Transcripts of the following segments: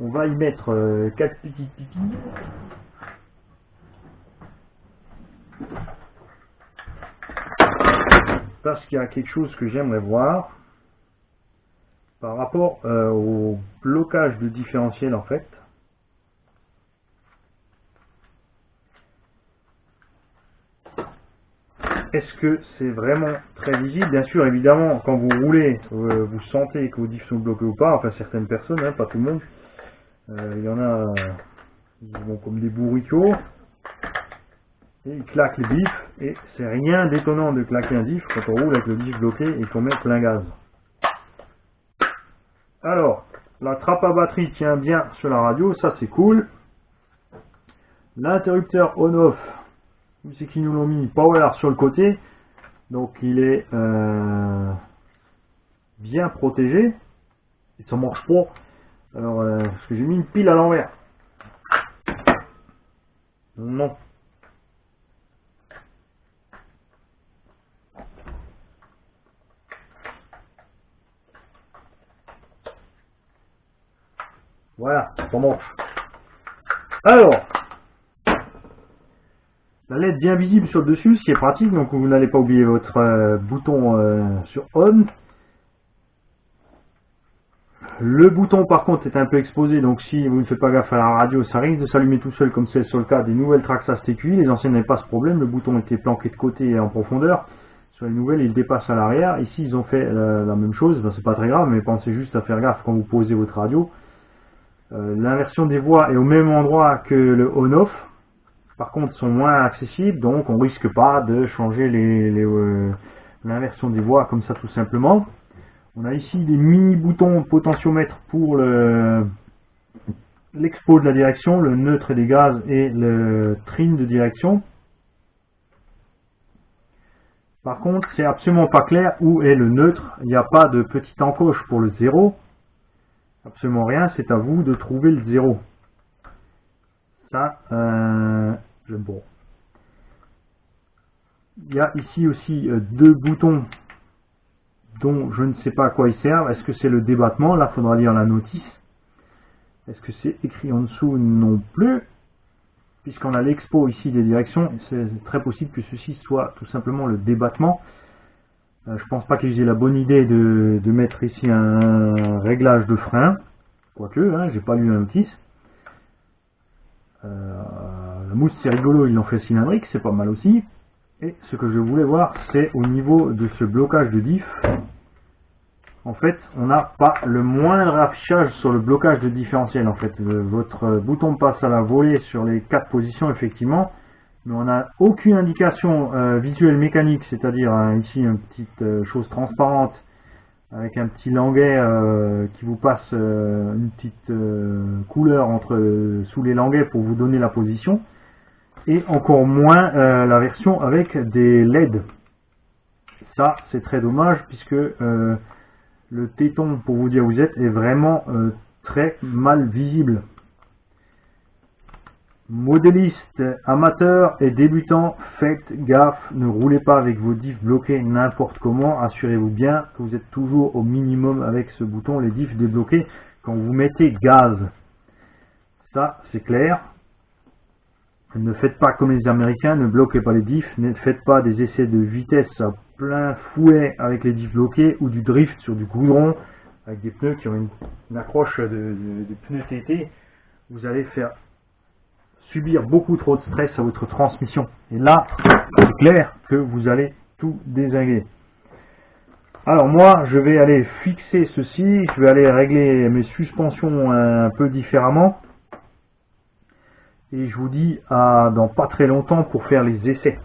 On va y mettre 4 petites pipines. Parce qu'il y a quelque chose que j'aimerais voir par rapport au blocage de différentiel en fait. Est-ce que c'est vraiment très visible? Bien sûr, évidemment, quand vous roulez, vous sentez que vos diffs sont bloqués ou pas. Enfin, certaines personnes, hein, pas tout le monde. Il y en a, ils vont comme des bourricots. Et ils claquent les diffs. Et c'est rien d'étonnant de claquer un diff quand on roule avec le diff bloqué et qu'on met plein gaz. Alors, la trappe à batterie tient bien sur la radio. Ça, c'est cool. L'interrupteur on-off. C'est qu'ils nous l'ont mis power sur le côté, donc il est bien protégé. Et ça marche pas. Alors, parce que j'ai mis une pile à l'envers. Non. Voilà, ça marche. Alors. La LED bien visible sur le dessus, ce qui est pratique, donc vous n'allez pas oublier votre bouton sur on. Le bouton par contre est un peu exposé, donc si vous ne faites pas gaffe à la radio, ça risque de s'allumer tout seul comme c'est sur le cas des nouvelles Traxxas TQI. Les anciennes n'avaient pas ce problème, le bouton était planqué de côté et en profondeur. Sur les nouvelles, il dépasse à l'arrière. Ici, ils ont fait la même chose, ben, c'est pas très grave, mais pensez juste à faire gaffe quand vous posez votre radio. L'inversion des voix est au même endroit que le on-off. Par contre, sont moins accessibles, donc on risque pas de changer l'inversion des voix comme ça tout simplement. On a ici des mini boutons potentiomètre pour l'expo de la direction, le neutre des gaz et le trim de direction. Par contre, c'est absolument pas clair où est le neutre. Il n'y a pas de petite encoche pour le 0. Absolument rien, c'est à vous de trouver le 0. Ça, j'aime pas. Il y a ici aussi deux boutons dont je ne sais pas à quoi ils servent. Est-ce que c'est le débattement? Là, il faudra lire la notice. Est-ce que c'est écrit en dessous? Non plus. Puisqu'on a l'expo ici des directions, c'est très possible que ceci soit tout simplement le débattement. Je pense pas qu'ils aient la bonne idée de mettre ici un réglage de frein. Quoique, hein, j'ai pas lu la notice. La mousse c'est rigolo, ils l'ont fait cylindrique, c'est pas mal aussi. Et ce que je voulais voir, c'est au niveau de ce blocage de diff. En fait, on n'a pas le moindre affichage sur le blocage de différentiel. En fait, votre bouton passe à la volée sur les 4 positions, effectivement. Mais on n'a aucune indication visuelle mécanique, c'est-à-dire ici une petite chose transparente avec un petit languet qui vous passe une petite couleur sous les languets pour vous donner la position. Et encore moins la version avec des LED. Ça, c'est très dommage puisque le téton, pour vous dire où vous êtes, est vraiment très mal visible. Modélistes, amateurs et débutants, faites gaffe, ne roulez pas avec vos diffs bloqués n'importe comment. Assurez-vous bien que vous êtes toujours au minimum avec ce bouton, les diffs débloqués, quand vous mettez gaz. Ça, c'est clair. Ne faites pas comme les Américains, ne bloquez pas les diffs, ne faites pas des essais de vitesse à plein fouet avec les diffs bloqués ou du drift sur du goudron avec des pneus qui ont une accroche de pneus TT. Vous allez faire subir beaucoup trop de stress à votre transmission. Et là, c'est clair que vous allez tout dézinguer. Alors moi, je vais aller fixer ceci, je vais aller régler mes suspensions un peu différemment. Et je vous dis à dans pas très longtemps pour faire les essais.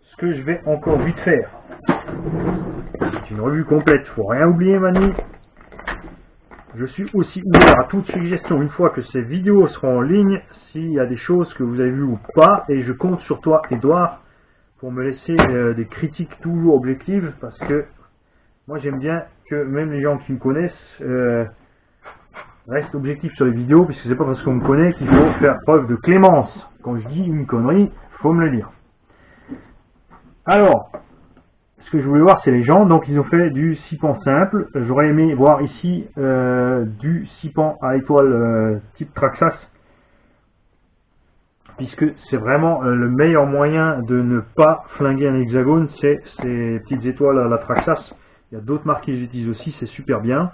Ce que je vais encore vite faire, c'est une revue complète, faut rien oublier Manu. Je suis aussi ouvert à toute suggestion une fois que ces vidéos seront en ligne, s'il y a des choses que vous avez vues ou pas, et je compte sur toi Edouard pour me laisser des critiques toujours objectives, parce que moi j'aime bien que même les gens qui me connaissent restent objectifs sur les vidéos, puisque c'est pas parce qu'on me connaît qu'il faut faire preuve de clémence. Quand je dis une connerie, faut me le dire. Alors, ce que je voulais voir, c'est les jantes. Donc ils ont fait du 6 pans simple. J'aurais aimé voir ici du 6 pans à étoile type Traxxas, puisque c'est vraiment le meilleur moyen de ne pas flinguer un hexagone, c'est ces petites étoiles à la Traxxas. Il y a d'autres marques qui les utilisent aussi, c'est super bien.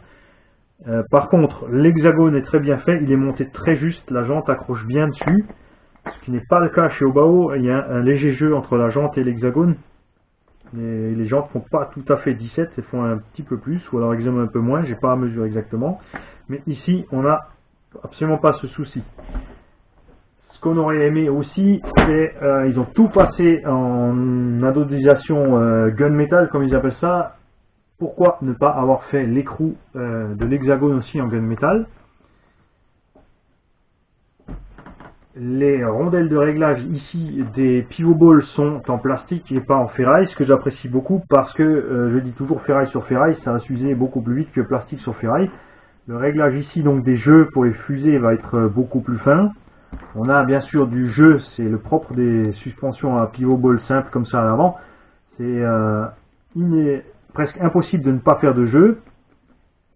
Par contre, l'hexagone est très bien fait, il est monté très juste, la jante accroche bien dessus, ce qui n'est pas le cas chez Obao. Il y a un léger jeu entre la jante et l'hexagone. Les jantes font pas tout à fait 17, elles font un petit peu plus, ou alors elles un peu moins, j'ai pas à mesurer exactement. Mais ici, on n'a absolument pas ce souci. Ce qu'on aurait aimé aussi, c'est ils ont tout passé en anodisation gunmetal, comme ils appellent ça. Pourquoi ne pas avoir fait l'écrou de l'hexagone aussi en gunmetal? Les rondelles de réglage ici des pivot balls sont en plastique et pas en ferraille, ce que j'apprécie beaucoup parce que je dis toujours ferraille sur ferraille, ça va s'user beaucoup plus vite que plastique sur ferraille. Le réglage ici donc des jeux pour les fusées va être beaucoup plus fin. On a bien sûr du jeu, c'est le propre des suspensions à pivot ball simple comme ça à l'avant. C'est presque impossible de ne pas faire de jeu.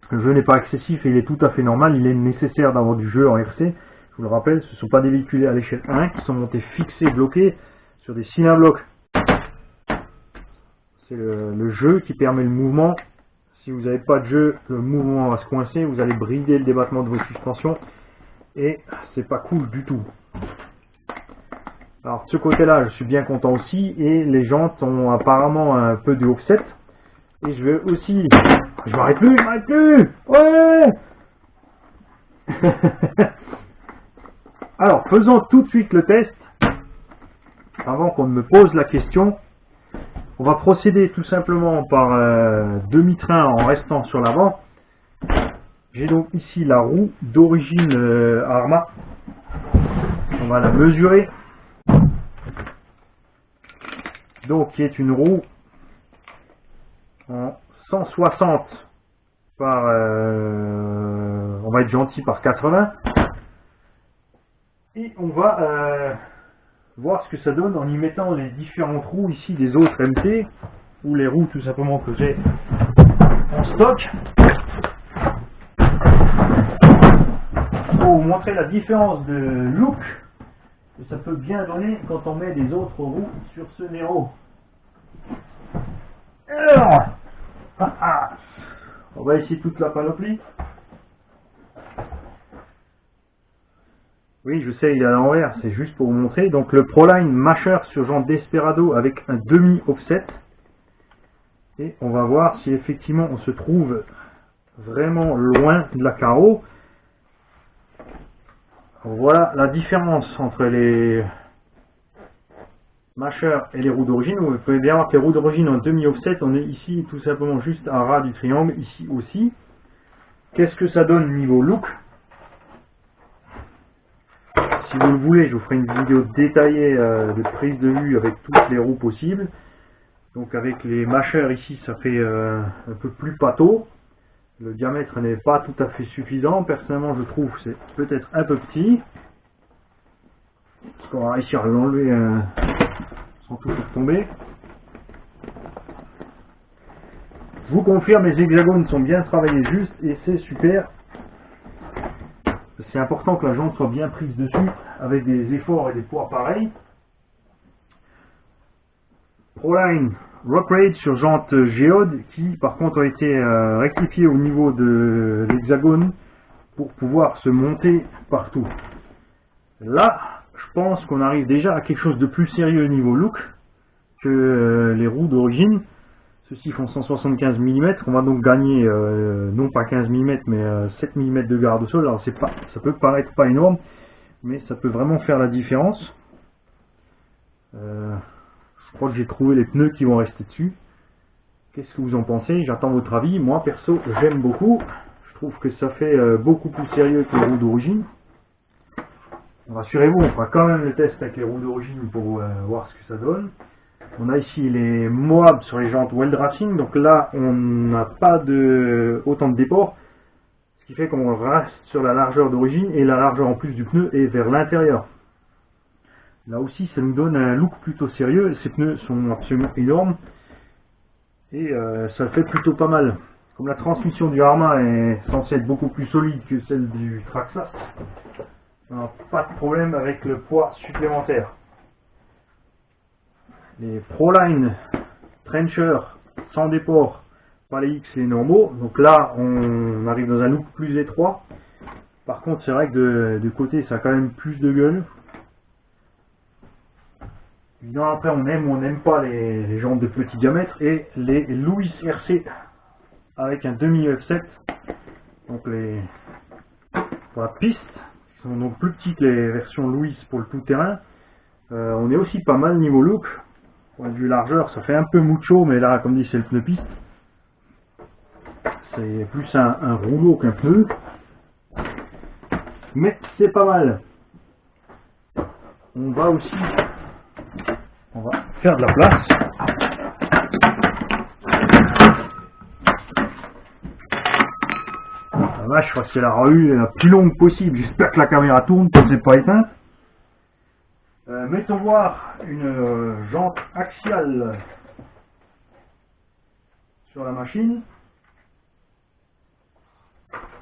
Le jeu n'est pas excessif et il est tout à fait normal, il est nécessaire d'avoir du jeu en RC. Je vous le rappelle, ce ne sont pas des véhicules à l'échelle 1 qui sont montés fixés, bloqués sur des Cinablocs. C'est le jeu qui permet le mouvement. Si vous n'avez pas de jeu, le mouvement va se coincer, vous allez brider le débattement de vos suspensions et c'est pas cool du tout. Alors de ce côté-là, je suis bien content aussi et les jantes ont apparemment un peu de offset. Et je vais aussi... Je m'arrête plus. Ouais. Alors, faisons tout de suite le test. Avant qu'on ne me pose la question, on va procéder tout simplement par demi-train en restant sur l'avant. J'ai donc ici la roue d'origine Arma. On va la mesurer. Donc, qui est une roue en 160 par, on va être gentil, par 80. Et on va voir ce que ça donne en y mettant les différentes roues ici des autres MT, ou les roues tout simplement que j'ai en stock, pour vous montrer la différence de look que ça peut bien donner quand on met des autres roues sur ce Nero. Alors, on va ici toute la panoplie. Oui, je sais, il est à l'envers, c'est juste pour vous montrer. Donc le Proline Masher sur jante Desperado avec un demi-offset. Et on va voir si effectivement on se trouve vraiment loin de la carreau. Voilà la différence entre les Masher et les roues d'origine. Vous pouvez bien voir que les roues d'origine en demi-offset, on est ici tout simplement juste à ras du triangle, ici aussi. Qu'est-ce que ça donne niveau look? Si vous le voulez, je vous ferai une vidéo détaillée de prise de vue avec toutes les roues possibles. Donc avec les Masher ici, ça fait un peu plus pâteau. Le diamètre n'est pas tout à fait suffisant. Personnellement, je trouve que c'est peut-être un peu petit. Parce qu'on va réussir à l'enlever sans tout faire tomber. Je vous confirme, les hexagones sont bien travaillés juste et c'est super. C'est important que la jante soit bien prise dessus avec des efforts et des poids pareils. Proline Rock Rage sur jante Géode qui par contre a été rectifié au niveau de l'hexagone pour pouvoir se monter partout. Là, je pense qu'on arrive déjà à quelque chose de plus sérieux au niveau look que les roues d'origine. Ceux-ci font 175 mm, on va donc gagner non pas 15 mm mais 7 mm de garde au sol. Alors ça peut paraître pas énorme, mais ça peut vraiment faire la différence. Je crois que j'ai trouvé les pneus qui vont rester dessus. Qu'est-ce que vous en pensez? J'attends votre avis. Moi perso j'aime beaucoup. Je trouve que ça fait beaucoup plus sérieux que les roues d'origine. Rassurez-vous, on fera quand même le test avec les roues d'origine pour voir ce que ça donne. On a ici les Moab sur les jantes Weld Racing, donc là on n'a pas autant de déport, ce qui fait qu'on reste sur la largeur d'origine et la largeur en plus du pneu est vers l'intérieur. Là aussi ça nous donne un look plutôt sérieux, ces pneus sont absolument énormes et ça le fait plutôt pas mal. Comme la transmission du Arma est censée être beaucoup plus solide que celle du Traxxas, on n'a pas de problème avec le poids supplémentaire. Les Proline Trencher sans déport, pas les X, les normaux. Donc là, on arrive dans un look plus étroit. Par contre, c'est vrai que de côté, ça a quand même plus de gueule. Évidemment, après, on aime ou on n'aime pas les jantes de petit diamètre et les Louis RC avec un demi F7. Donc pour la piste, qui sont donc plus petites les versions Louis pour le tout-terrain. On est aussi pas mal niveau look. Point de vue largeur, ça fait un peu mucho, mais là, comme dit, c'est le pneu piste. C'est plus un rouleau qu'un pneu. Mais c'est pas mal. On va faire de la place. La vache, je crois que c'est la rue la plus longue possible. J'espère que la caméra tourne, que c'est pas éteint. Mettons voir une jante axiale sur la machine.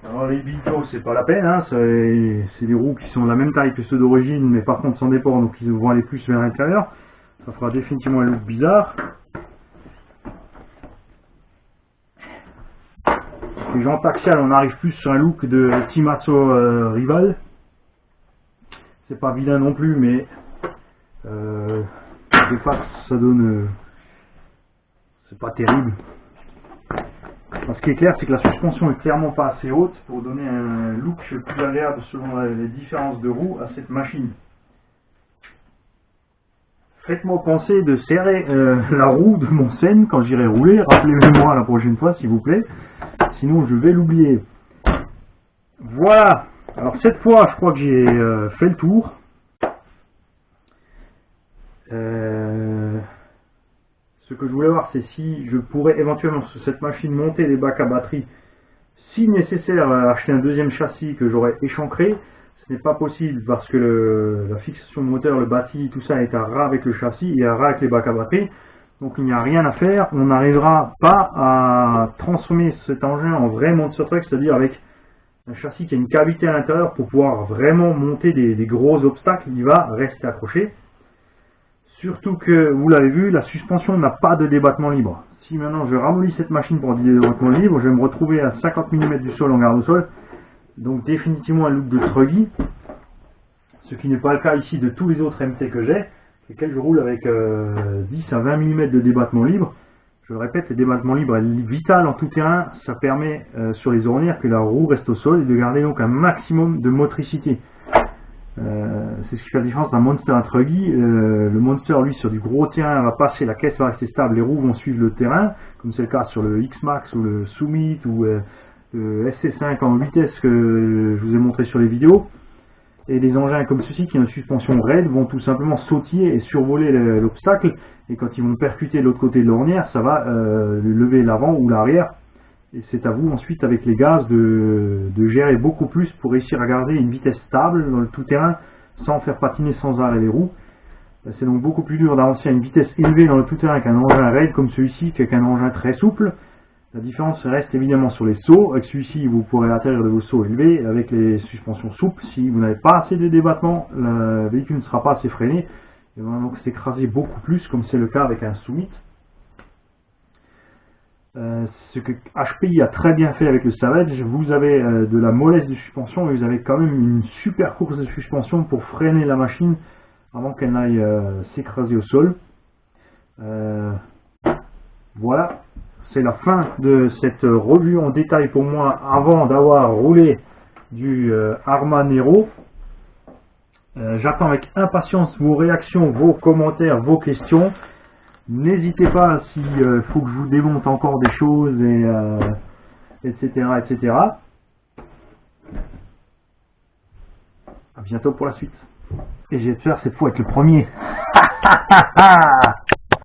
Alors les biseaux, c'est pas la peine, hein, c'est des roues qui sont de la même taille que ceux d'origine, mais par contre sans déport, donc ils vont aller plus vers l'intérieur. Ça fera définitivement un look bizarre. Les jantes axiales, on arrive plus sur un look de Timatsu Rival. C'est pas vilain non plus, mais des fois ça donne, c'est pas terrible. Alors, ce qui est clair, c'est que la suspension est clairement pas assez haute pour donner un look plus agréable selon les différences de roues à cette machine. Faites-moi penser de serrer la roue de mon Sen quand j'irai rouler. Rappelez-moi la prochaine fois, s'il vous plaît. Sinon, je vais l'oublier. Voilà. Alors cette fois, je crois que j'ai fait le tour. Ce que je voulais voir, c'est si je pourrais éventuellement sur cette machine monter des bacs à batterie. Si nécessaire, acheter un deuxième châssis que j'aurais échancré. Ce n'est pas possible parce que la fixation de moteur, le bâti, tout ça est à ras avec le châssis et à ras avec les bacs à batterie. Donc il n'y a rien à faire. On n'arrivera pas à transformer cet engin en vrai monster truck, c'est-à-dire avec un châssis qui a une cavité à l'intérieur pour pouvoir vraiment monter des gros obstacles. Il va rester accroché. Surtout que, vous l'avez vu, la suspension n'a pas de débattement libre. Si maintenant je ramollis cette machine pour des débattements libres, je vais me retrouver à 50 mm du sol en garde au sol. Donc définitivement un look de truggy. Ce qui n'est pas le cas ici de tous les autres MT que j'ai, lesquels je roule avec 10 à 20 mm de débattement libre. Je le répète, le débattement libre est vital en tout terrain. Ça permet sur les ornières que la roue reste au sol et de garder donc un maximum de motricité. C'est ce qui fait la différence d'un monster à un truggy. Le monster, lui, sur du gros terrain, va passer, la caisse va rester stable, les roues vont suivre le terrain, comme c'est le cas sur le X-Max ou le Summit ou le SC5 en vitesse que je vous ai montré sur les vidéos. Et les engins comme ceci qui ont une suspension raide vont tout simplement sautiller et survoler l'obstacle, et quand ils vont percuter de l'autre côté de l'ornière, ça va lever l'avant ou l'arrière. Et c'est à vous ensuite avec les gaz de gérer beaucoup plus pour réussir à garder une vitesse stable dans le tout-terrain sans faire patiner sans arrêt les roues. C'est donc beaucoup plus dur d'avancer à une vitesse élevée dans le tout-terrain avec un engin raide comme celui-ci qu'avec un engin très souple. La différence reste évidemment sur les sauts. Avec celui-ci, vous pourrez atterrir de vos sauts élevés. Avec les suspensions souples, si vous n'avez pas assez de débattement, le véhicule ne sera pas assez freiné. Il va donc s'écraser beaucoup plus comme c'est le cas avec un Summit. Ce que HPI a très bien fait avec le Savage, vous avez de la mollesse de suspension et vous avez quand même une super course de suspension pour freiner la machine avant qu'elle n'aille s'écraser au sol. Voilà, c'est la fin de cette revue en détail pour moi avant d'avoir roulé du Arma Nero. J'attends avec impatience vos réactions, vos commentaires, vos questions. N'hésitez pas s'il faut que je vous démonte encore des choses, etc., etc. A bientôt pour la suite. Et j'espère cette fois être le premier.